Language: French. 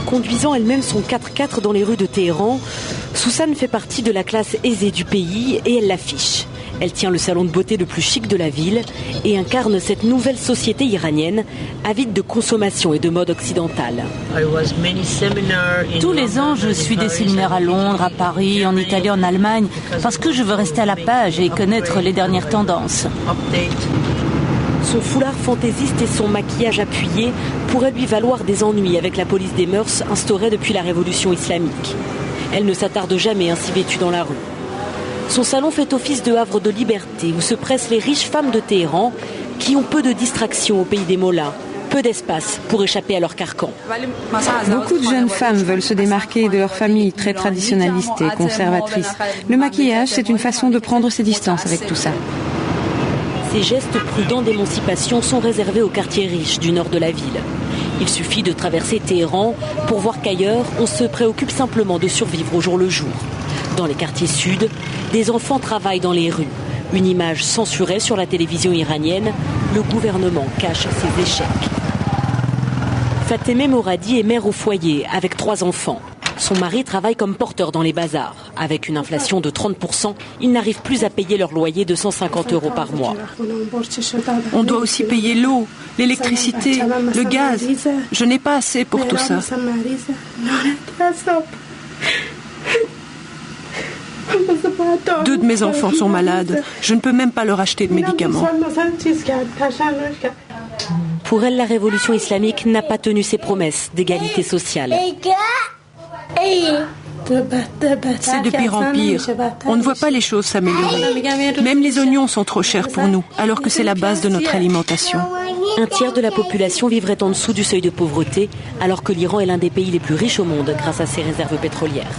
Conduisant elle-même son 4x4 dans les rues de Téhéran, Sousan fait partie de la classe aisée du pays et elle l'affiche. Elle tient le salon de beauté le plus chic de la ville et incarne cette nouvelle société iranienne, avide de consommation et de mode occidentale. Tous les ans, je suis des séminaires à Londres, à Paris, en Italie, en Allemagne, parce que je veux rester à la page et connaître les dernières tendances. Son foulard fantaisiste et son maquillage appuyé pourraient lui valoir des ennuis avec la police des mœurs instaurée depuis la révolution islamique. Elle ne s'attarde jamais ainsi vêtue dans la rue. Son salon fait office de havre de liberté où se pressent les riches femmes de Téhéran qui ont peu de distractions au pays des mollahs, peu d'espace pour échapper à leur carcan. Beaucoup de jeunes femmes veulent se démarquer de leur famille très traditionnaliste et conservatrice. Le maquillage, c'est une façon de prendre ses distances avec tout ça. Ces gestes prudents d'émancipation sont réservés aux quartiers riches du nord de la ville. Il suffit de traverser Téhéran pour voir qu'ailleurs, on se préoccupe simplement de survivre au jour le jour. Dans les quartiers sud, des enfants travaillent dans les rues. Une image censurée sur la télévision iranienne, le gouvernement cache ses échecs. Fatemeh Moradi est mère au foyer avec 3 enfants. Son mari travaille comme porteur dans les bazars. Avec une inflation de 30%, ils n'arrivent plus à payer leur loyer de 150 € par mois. On doit aussi payer l'eau, l'électricité, le gaz. Je n'ai pas assez pour tout ça. 2 de mes enfants sont malades. Je ne peux même pas leur acheter de médicaments. Pour elle, la révolution islamique n'a pas tenu ses promesses d'égalité sociale. C'est de pire en pire. On ne voit pas les choses s'améliorer. Même les oignons sont trop chers pour nous, alors que c'est la base de notre alimentation. Un tiers de la population vivrait en dessous du seuil de pauvreté, alors que l'Iran est l'un des pays les plus riches au monde grâce à ses réserves pétrolières.